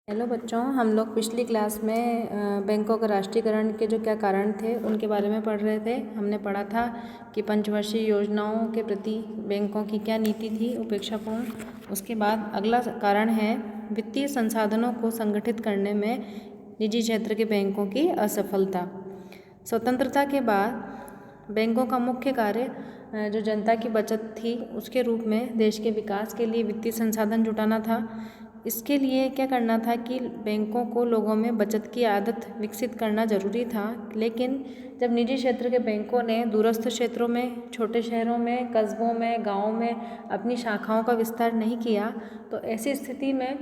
Hello बच्चों, हम लोग पिछली क्लास में बैंकों का राष्ट्रीयकरण के जो क्या कारण थे उनके बारे में पढ़ रहे थे। हमने पढ़ा था कि पंचवर्षीय योजनाओं के प्रति बैंकों की क्या नीति थी, उपेक्षापूर्ण। उसके बाद अगला कारण है वित्तीय संसाधनों को संगठित करने में निजी क्षेत्र के बैंकों की असफलता। स्वतंत्रता के बाद बैंकों का मुख्य कार्य जो जनता की बचत थी उसके रूप में देश के विकास के लिए वित्तीय संसाधन जुटाना था। इसके लिए क्या करना था कि बैंकों को लोगों में बचत की आदत विकसित करना ज़रूरी था। लेकिन जब निजी क्षेत्र के बैंकों ने दूरस्थ क्षेत्रों में, छोटे शहरों में, कस्बों में, गाँवों में अपनी शाखाओं का विस्तार नहीं किया, तो ऐसी स्थिति में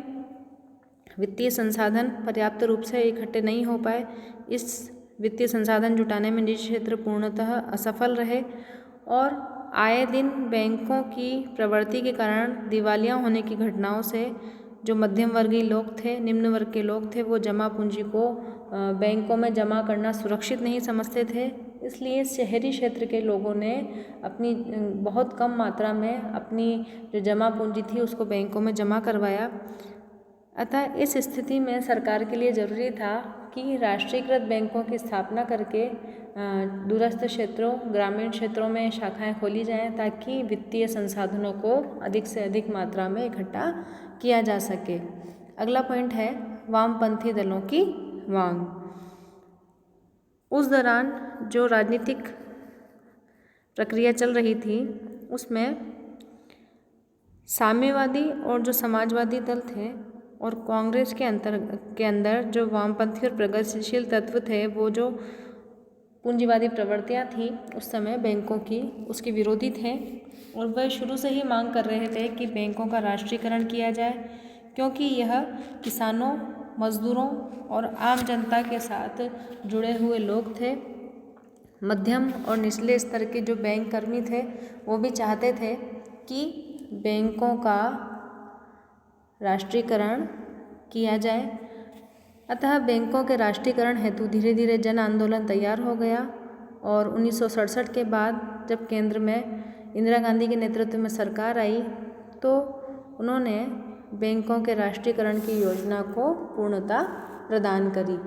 वित्तीय संसाधन पर्याप्त रूप से इकट्ठे नहीं हो पाए। इस वित्तीय संसाधन जुटाने में निजी क्षेत्र पूर्णतः असफल रहे और आए दिन बैंकों की प्रवृत्ति के कारण दिवालिया होने की घटनाओं से जो मध्यम वर्गीय लोग थे, निम्न वर्ग के लोग थे, वो जमा पूंजी को बैंकों में जमा करना सुरक्षित नहीं समझते थे। इसलिए शहरी क्षेत्र के लोगों ने अपनी बहुत कम मात्रा में अपनी जो जमा पूंजी थी उसको बैंकों में जमा करवाया। अतः इस स्थिति में सरकार के लिए ज़रूरी था कि राष्ट्रीयकृत बैंकों की स्थापना करके दूरस्थ क्षेत्रों, ग्रामीण क्षेत्रों में शाखाएं खोली जाएं ताकि वित्तीय संसाधनों को अधिक से अधिक मात्रा में इकट्ठा किया जा सके। अगला पॉइंट है वामपंथी दलों की मांग। उस दौरान जो राजनीतिक प्रक्रिया चल रही थी उसमें साम्यवादी और जो समाजवादी दल थे और कांग्रेस के अंदर जो वामपंथी और प्रगतिशील तत्व थे, वो जो पूंजीवादी प्रवृत्तियां थी उस समय बैंकों की, उसके विरोधी थे और वह शुरू से ही मांग कर रहे थे कि बैंकों का राष्ट्रीयकरण किया जाए, क्योंकि यह किसानों, मजदूरों और आम जनता के साथ जुड़े हुए लोग थे। मध्यम और निचले स्तर के जो बैंक कर्मी थे वो भी चाहते थे कि बैंकों का राष्ट्रीयकरण किया जाए। अतः बैंकों के राष्ट्रीयकरण हेतु धीरे धीरे जन आंदोलन तैयार हो गया और 1967 के बाद जब केंद्र में इंदिरा गांधी के नेतृत्व में सरकार आई तो उन्होंने बैंकों के राष्ट्रीयकरण की योजना को पूर्णता प्रदान करी।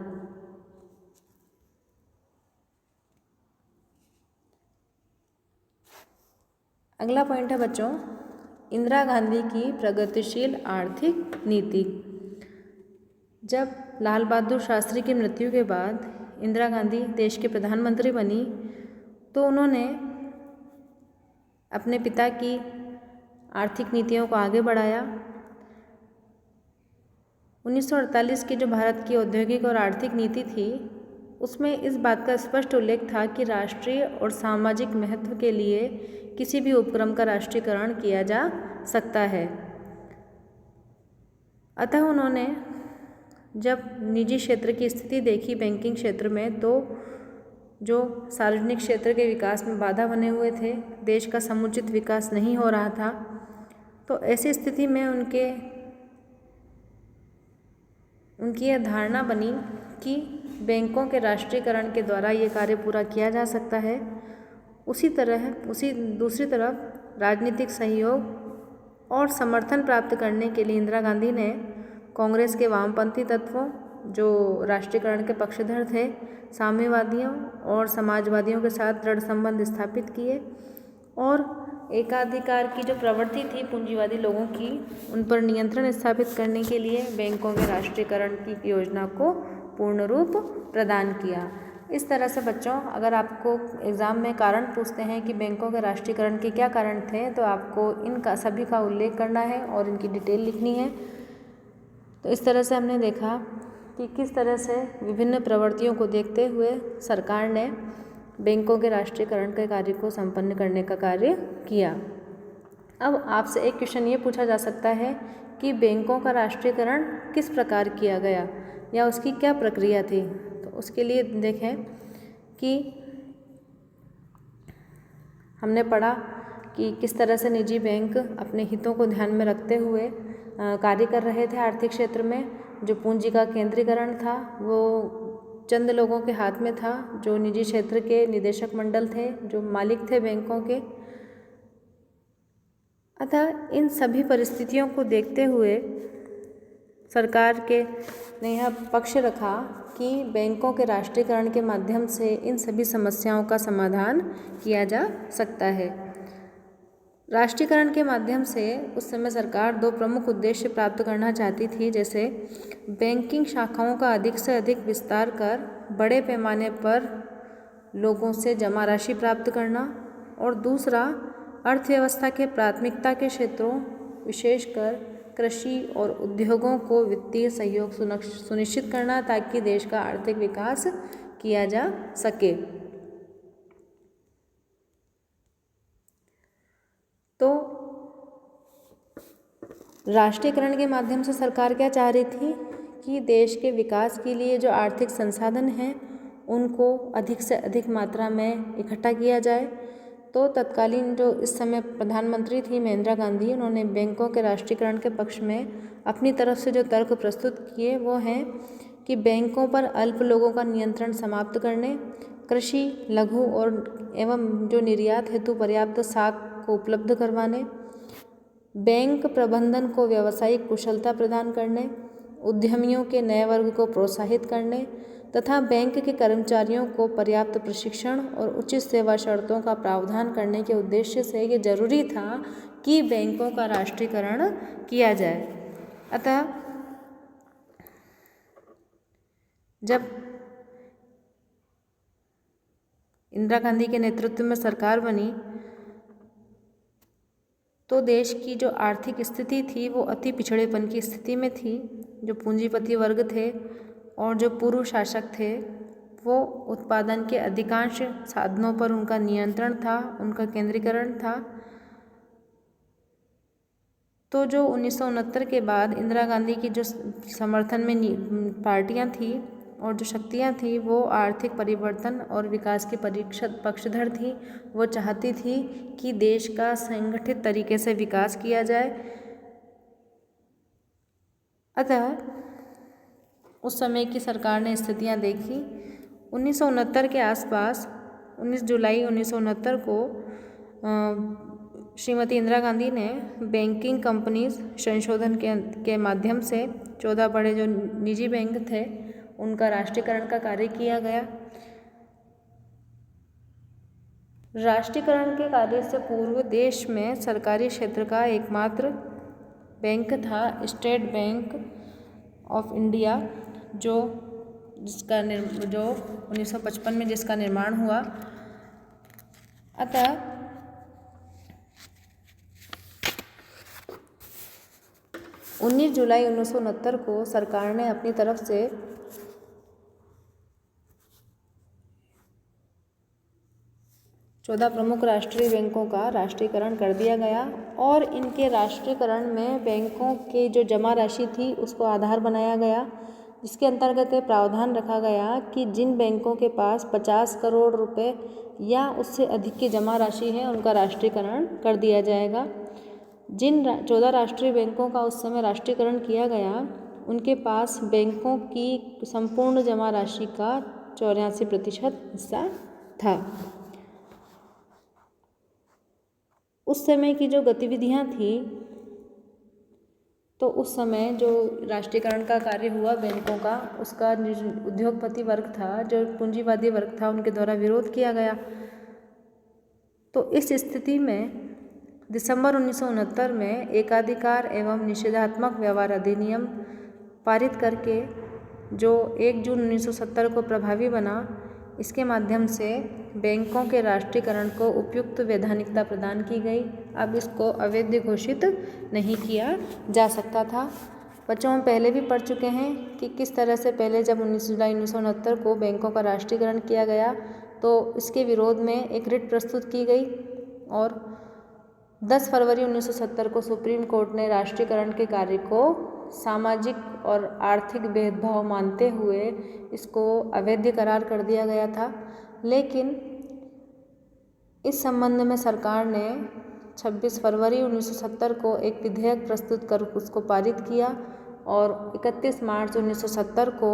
अगला पॉइंट है बच्चों, इंदिरा गांधी की प्रगतिशील आर्थिक नीति। जब लाल बहादुर शास्त्री की मृत्यु के बाद इंदिरा गांधी देश के प्रधानमंत्री बनी तो उन्होंने अपने पिता की आर्थिक नीतियों को आगे बढ़ाया। 1948 की जो भारत की औद्योगिक और आर्थिक नीति थी उसमें इस बात का स्पष्ट उल्लेख था कि राष्ट्रीय और सामाजिक महत्व के लिए किसी भी उपक्रम का राष्ट्रीयकरण किया जा सकता है। अतः उन्होंने जब निजी क्षेत्र की स्थिति देखी बैंकिंग क्षेत्र में, तो जो सार्वजनिक क्षेत्र के विकास में बाधा बने हुए थे, देश का समुचित विकास नहीं हो रहा था, तो ऐसी स्थिति में उनकी यह धारणा बनी कि बैंकों के राष्ट्रीयकरण के द्वारा ये कार्य पूरा किया जा सकता है। उसी दूसरी तरफ राजनीतिक सहयोग और समर्थन प्राप्त करने के लिए इंदिरा गांधी ने कांग्रेस के वामपंथी तत्वों, जो राष्ट्रीयकरण के पक्षधर थे, साम्यवादियों और समाजवादियों के साथ दृढ़ संबंध स्थापित किए और एकाधिकार की जो प्रवृत्ति थी पूंजीवादी लोगों की, उन पर नियंत्रण स्थापित करने के लिए बैंकों के राष्ट्रीयकरण की योजना को पूर्ण रूप प्रदान किया। इस तरह से बच्चों, अगर आपको एग्ज़ाम में कारण पूछते हैं कि बैंकों के राष्ट्रीयकरण के क्या कारण थे, तो आपको इनका सभी का उल्लेख करना है और इनकी डिटेल लिखनी है। तो इस तरह से हमने देखा कि किस तरह से विभिन्न प्रवृत्तियों को देखते हुए सरकार ने बैंकों के राष्ट्रीयकरण के कार्य को संपन्न करने का कार्य किया। अब आपसे एक क्वेश्चन ये पूछा जा सकता है कि बैंकों का राष्ट्रीयकरण किस प्रकार किया गया या उसकी क्या प्रक्रिया थी। तो उसके लिए देखें कि हमने पढ़ा कि किस तरह से निजी बैंक अपने हितों को ध्यान में रखते हुए कार्य कर रहे थे। आर्थिक क्षेत्र में जो पूंजी का केंद्रीकरण था वो चंद लोगों के हाथ में था, जो निजी क्षेत्र के निदेशक मंडल थे, जो मालिक थे बैंकों के। अतः इन सभी परिस्थितियों को देखते हुए सरकार के ने यह पक्ष रखा कि बैंकों के राष्ट्रीयकरण के माध्यम से इन सभी समस्याओं का समाधान किया जा सकता है। राष्ट्रीयकरण के माध्यम से उस समय सरकार दो प्रमुख उद्देश्य प्राप्त करना चाहती थी, जैसे बैंकिंग शाखाओं का अधिक से अधिक विस्तार कर बड़े पैमाने पर लोगों से जमा राशि प्राप्त करना, और दूसरा अर्थव्यवस्था के प्राथमिकता के क्षेत्रों विशेषकर कृषि और उद्योगों को वित्तीय सहयोग सुनिश्चित करना, ताकि देश का आर्थिक विकास किया जा सके। तो राष्ट्रीयकरण के माध्यम से सरकार क्या चाह रही थी कि देश के विकास के लिए जो आर्थिक संसाधन हैं उनको अधिक से अधिक मात्रा में इकट्ठा किया जाए। तो तत्कालीन जो इस समय प्रधानमंत्री थी इंदिरा गांधी, उन्होंने बैंकों के राष्ट्रीयकरण के पक्ष में अपनी तरफ से जो तर्क प्रस्तुत किए वो हैं कि बैंकों पर अल्प लोगों का नियंत्रण समाप्त करने, कृषि, लघु और एवं जो निर्यात हेतु पर्याप्त साख को उपलब्ध करवाने, बैंक प्रबंधन को व्यावसायिक कुशलता प्रदान करने, उद्यमियों के नए वर्ग को प्रोत्साहित करने तथा बैंक के कर्मचारियों को पर्याप्त प्रशिक्षण और उचित सेवा शर्तों का प्रावधान करने के उद्देश्य से ये जरूरी था कि बैंकों का राष्ट्रीयकरण किया जाए। अतः जब इंदिरा गांधी के नेतृत्व में सरकार बनी तो देश की जो आर्थिक स्थिति थी वो अति पिछड़ेपन की स्थिति में थी। जो पूंजीपति वर्ग थे और जो पूर्व शासक थे वो उत्पादन के अधिकांश साधनों पर उनका नियंत्रण था, उनका केंद्रीकरण था। तो जो 1969 के बाद इंदिरा गांधी की जो समर्थन में पार्टियां थी और जो शक्तियां थी वो आर्थिक परिवर्तन और विकास की पक्षधर थी। वो चाहती थी कि देश का संगठित तरीके से विकास किया जाए। अतः उस समय की सरकार ने स्थितियां देखी। 1969 के आसपास 19 जुलाई 1969 को श्रीमती इंदिरा गांधी ने बैंकिंग कंपनीज संशोधन के माध्यम से 14 बड़े जो निजी बैंक थे उनका राष्ट्रीयकरण का कार्य किया गया। राष्ट्रीयकरण के कार्य से पूर्व देश में सरकारी क्षेत्र का एकमात्र बैंक था स्टेट बैंक ऑफ इंडिया, जो 1955 में जिसका निर्माण हुआ। अतः 19 जुलाई 1969 को सरकार ने अपनी तरफ से चौदह प्रमुख राष्ट्रीय बैंकों का राष्ट्रीयकरण कर दिया गया और इनके राष्ट्रीयकरण में बैंकों के जो जमा राशि थी उसको आधार बनाया गया, जिसके अंतर्गत ये प्रावधान रखा गया कि जिन बैंकों के पास 50 करोड़ रुपए या उससे अधिक की जमा राशि है उनका राष्ट्रीयकरण कर दिया जाएगा। जिन 14 राष्ट्रीय बैंकों का उस समय राष्ट्रीयकरण किया गया उनके पास बैंकों की संपूर्ण जमा राशि का 84% हिस्सा था। उस समय की जो गतिविधियां थी तो उस समय जो राष्ट्रीयकरण का कार्य हुआ बैंकों का, उसका उद्योगपति वर्ग था, जो पूंजीवादी वर्ग था, उनके द्वारा विरोध किया गया। तो इस स्थिति में दिसंबर 1969 में एकाधिकार एवं निषेधात्मक व्यवहार अधिनियम पारित करके जो 1 जून 1970 को प्रभावी बना, इसके माध्यम से बैंकों के राष्ट्रीयकरण को उपयुक्त वैधानिकता प्रदान की गई। अब इसको अवैध घोषित नहीं किया जा सकता था। बच्चों हम पहले भी पढ़ चुके हैं कि किस तरह से पहले जब 19 जुलाई 1969 को बैंकों का राष्ट्रीयकरण किया गया तो इसके विरोध में एक रिट प्रस्तुत की गई और 10 फरवरी 1970 को सुप्रीम कोर्ट ने राष्ट्रीयकरण के कार्य को सामाजिक और आर्थिक भेदभाव मानते हुए इसको अवैध करार कर दिया गया था। लेकिन इस संबंध में सरकार ने 26 फरवरी 1970 को एक विधेयक प्रस्तुत कर उसको पारित किया और 31 मार्च 1970 को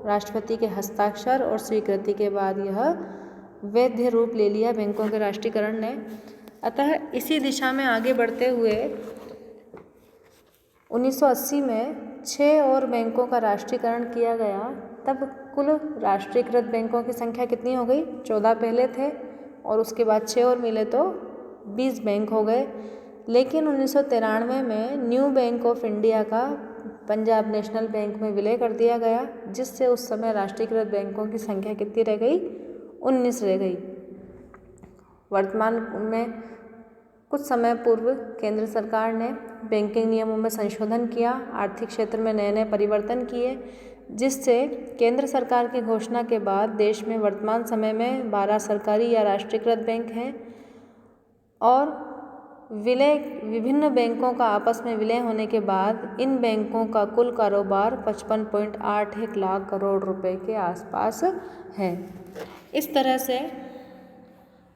राष्ट्रपति के हस्ताक्षर और स्वीकृति के बाद यह वैध रूप ले लिया बैंकों के राष्ट्रीयकरण ने। अतः इसी दिशा में आगे बढ़ते हुए 1980 में 6 और बैंकों का राष्ट्रीयकरण किया गया तब कुल राष्ट्रीयकृत बैंकों की संख्या कितनी हो गई? 14 पहले थे और उसके बाद 6 और मिले तो 20 बैंक हो गए। लेकिन 1993 में न्यू बैंक ऑफ इंडिया का पंजाब नेशनल बैंक में विलय कर दिया गया, जिससे उस समय राष्ट्रीयकृत बैंकों की संख्या कितनी रह गई? 19 रह गई। वर्तमान में कुछ समय पूर्व केंद्र सरकार ने बैंकिंग नियमों में संशोधन किया, आर्थिक क्षेत्र में नए नए परिवर्तन किए, जिससे केंद्र सरकार की घोषणा के बाद देश में वर्तमान समय में 12 सरकारी या राष्ट्रीयकृत बैंक हैं और विभिन्न बैंकों का आपस में विलय होने के बाद इन बैंकों का कुल कारोबार 55.81 लाख करोड़ रुपए के आसपास है। इस तरह से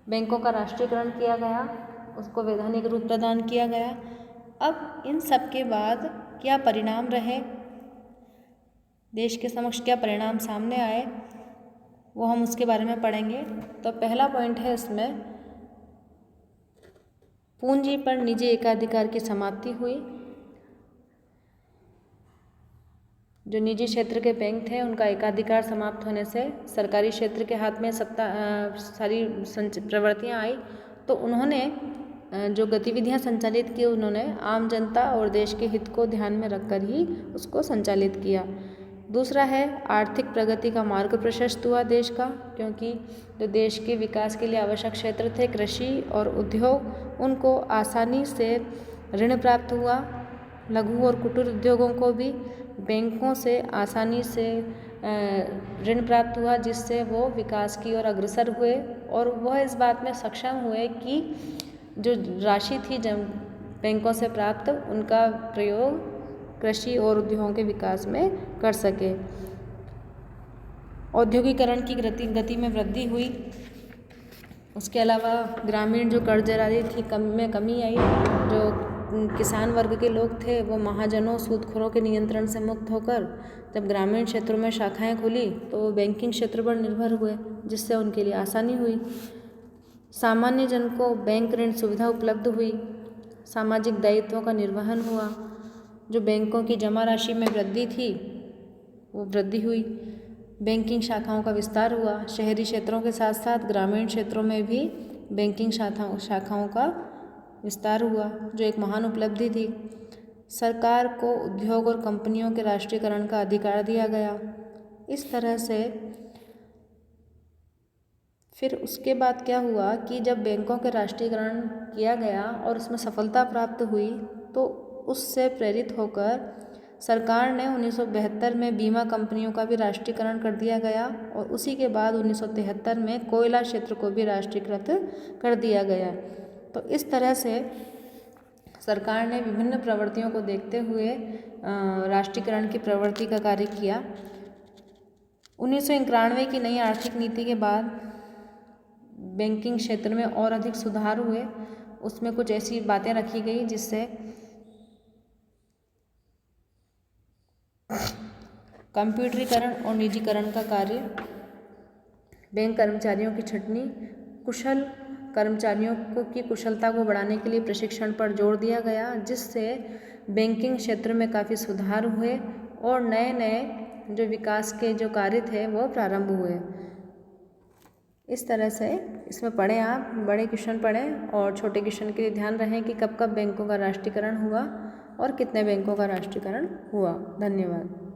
बैंकों का राष्ट्रीयकरण किया गया, उसको वैधानिक रूप प्रदान किया गया। अब इन सब के बाद क्या परिणाम रहे, देश के समक्ष क्या परिणाम सामने आए, वो हम उसके बारे में पढ़ेंगे। तो पहला पॉइंट है इसमें, पूंजी पर निजी एकाधिकार की समाप्ति हुई। जो निजी क्षेत्र के बैंक थे उनका एकाधिकार समाप्त होने से सरकारी क्षेत्र के हाथ में सारी प्रवृत्तियाँ आई, तो उन्होंने जो गतिविधियाँ संचालित की उन्होंने आम जनता और देश के हित को ध्यान में रखकर ही उसको संचालित किया। दूसरा है, आर्थिक प्रगति का मार्ग प्रशस्त हुआ देश का, क्योंकि जो देश के विकास के लिए आवश्यक क्षेत्र थे कृषि और उद्योग, उनको आसानी से ऋण प्राप्त हुआ। लघु और कुटीर उद्योगों को भी बैंकों से आसानी से ऋण प्राप्त हुआ, जिससे वो विकास की ओर अग्रसर हुए और वह इस बात में सक्षम हुए कि जो राशि थी जब बैंकों से प्राप्त, उनका प्रयोग कृषि और उद्योगों के विकास में कर सके। औद्योगिकरण की गति में वृद्धि हुई। उसके अलावा ग्रामीण जो कर्जदारी थी में कमी आई। जो किसान वर्ग के लोग थे वो महाजनों सूदखोरों के नियंत्रण से मुक्त होकर जब ग्रामीण क्षेत्रों में शाखाएं खुली तो वो बैंकिंग क्षेत्र पर निर्भर हुए, जिससे उनके लिए आसानी हुई। सामान्य जन को बैंक ऋण सुविधा उपलब्ध हुई। सामाजिक दायित्वों का निर्वहन हुआ। जो बैंकों की जमा राशि में वृद्धि थी वो वृद्धि हुई। बैंकिंग शाखाओं का विस्तार हुआ। शहरी क्षेत्रों के साथ साथ ग्रामीण क्षेत्रों में भी बैंकिंग शाखाओं का विस्तार हुआ, जो एक महान उपलब्धि थी। सरकार को उद्योग और कंपनियों के राष्ट्रीयकरण का अधिकार दिया गया। इस तरह से फिर उसके बाद क्या हुआ कि जब बैंकों के राष्ट्रीयकरण किया गया और उसमें सफलता प्राप्त हुई, तो उससे प्रेरित होकर सरकार ने 1972 में बीमा कंपनियों का भी राष्ट्रीयकरण कर दिया गया और उसी के बाद 1973 में कोयला क्षेत्र को भी राष्ट्रीयकृत कर दिया गया। तो इस तरह से सरकार ने विभिन्न प्रवृत्तियों को देखते हुए राष्ट्रीयकरण की प्रवृत्ति का कार्य किया। 1991 की नई आर्थिक नीति के बाद बैंकिंग क्षेत्र में और अधिक सुधार हुए। उसमें कुछ ऐसी बातें रखी गई जिससे कंप्यूटरीकरण और निजीकरण का कार्य, बैंक कर्मचारियों की छंटनी, कुशल कर्मचारियों की कुशलता को बढ़ाने के लिए प्रशिक्षण पर जोर दिया गया, जिससे बैंकिंग क्षेत्र में काफ़ी सुधार हुए और नए नए जो विकास के जो कार्य थे वो प्रारंभ हुए। इस तरह से इसमें पढ़ें, आप बड़े क्वेश्चन पढ़ें और छोटे क्वेश्चन के लिए ध्यान रखें कि कब कब बैंकों का राष्ट्रीयकरण हुआ और कितने बैंकों का राष्ट्रीयकरण हुआ। धन्यवाद।